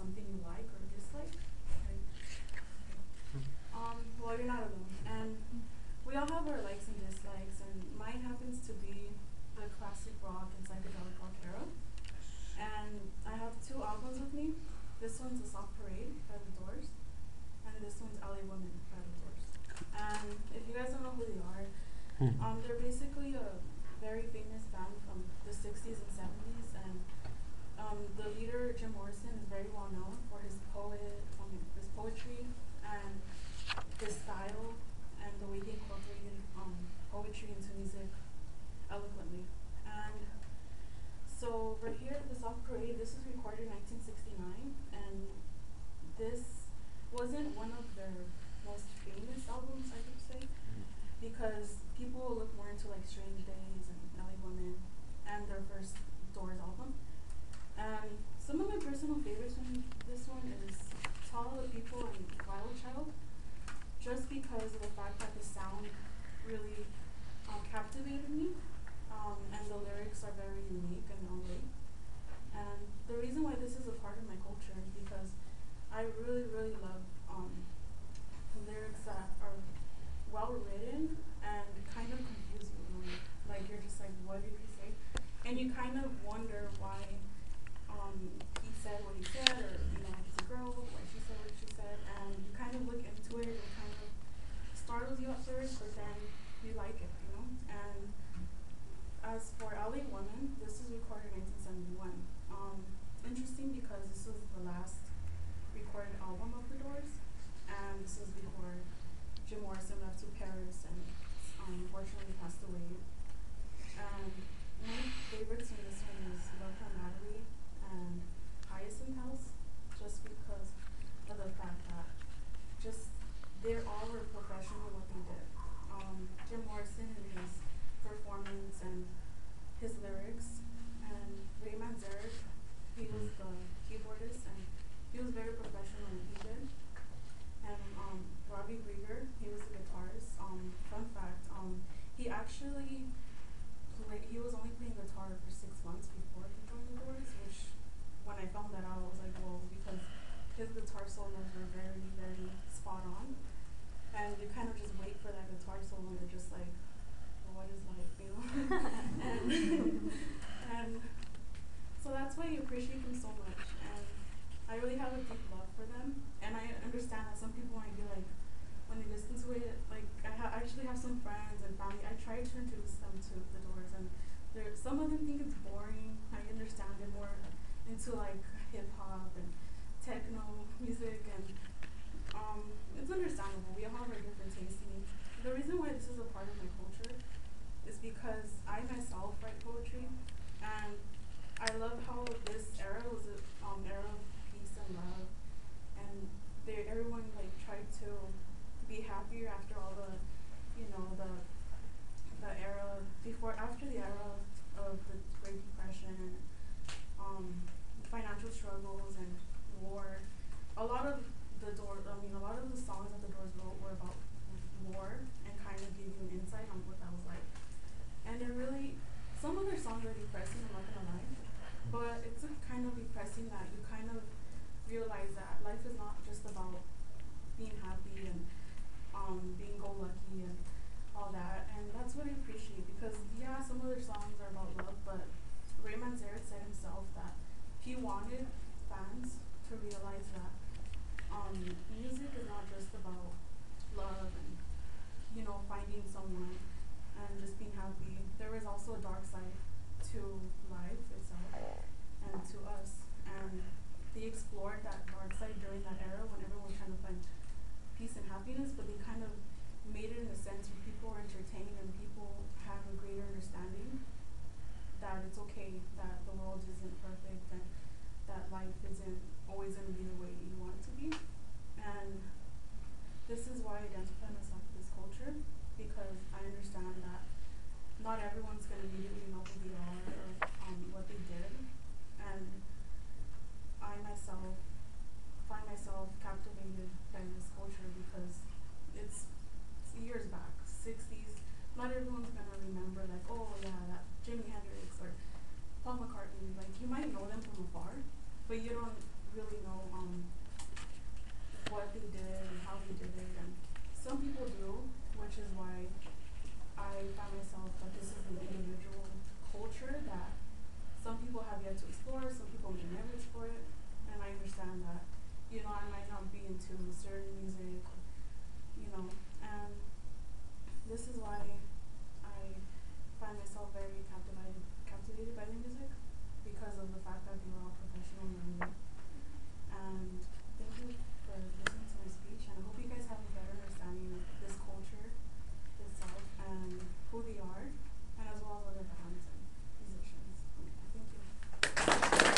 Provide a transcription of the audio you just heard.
something you like or dislike? Right. Well, you're not alone. And we all have our likes and dislikes, and mine happens to be the classic rock and psychedelic rock era. And I have two albums with me. This one's The Soft Parade by The Doors, and this one's LA Woman by The Doors. And if you guys don't know who they are, they're basically a very famous band from the 60s and 70s, and the leader, Jim Morrison, is very well known for his poetry and his style and the way he incorporated poetry into music eloquently. And so right here, The Soft Parade, this was recorded in 1969, and this wasn't one of their most famous albums, I could say, because people will look more into like Strange Days and LA Woman and their first Doors album. And some of my personal favorites from this one is Tall People and Wild Child, just because of the fact that the sound really captivated me, and the lyrics are very unique and non-late. And the reason why this is a part of my culture is because I really, really love lyrics that are well written and kind of confuse you. Like you're just like, what did he say? And you kind of wonder why he said what he said, or if it's a girl, why she said what she said, and you kind of look into it and kind of startles you at first, but then you like it, And as for LA Woman, this was recorded in 1971. Interesting because this was the last recorded album of The Doors, and this was before Jim Morrison left to Paris and unfortunately passed away. And my favorites in this one is Love Her Madly and Hyacinth House, just because of the fact that they all were professional what they did. Jim Morrison in his performance and his lyrics, and Ray Manzarek, he was the keyboardist, and he was very professional in what he did. And Robbie Krieger, he was the guitarist. Fun fact, he actually he was only playing guitar for 6 months before he joined The Doors, which when I found that out, I was like, whoa, because his guitar solos were very, very spot on. And you kind of just wait for that guitar solo and you're just like, well, what is life, and so that's why you appreciate them so much. And I really have a deep love for them. And I understand that some people might be like, when they listen to it, like I actually have some friends and family, I try to introduce them to The Doors, and some of them think it's boring. I understand they're more into like hip hop and techno music, and it's understandable. We all have our different tastes. The reason why this is a part of my culture is because I myself write poetry, and I love how this era was an era of peace and love, and everyone like tried to be happier after all the era after the era of the Great Depression, financial struggles and war. A lot of the songs that The Doors wrote were about war and kind of give you an insight on what that was like. And some of their songs are depressing, I'm not gonna lie, but it's kind of depressing that you kind of realize that life is not just about being happy and being go-lucky and all that. And that's what I appreciate, because yeah, some of their songs are about love, but Ray Manzarek said himself that he wanted fans to realize that music is not just about love and finding someone and just being happy. There is also a dark side to life itself and to us, and they explored that dark side during that era when everyone was trying to find peace and happiness, but they kind of made it in a sense where people are entertained and people have a greater understanding that it's okay that the world isn't perfect, and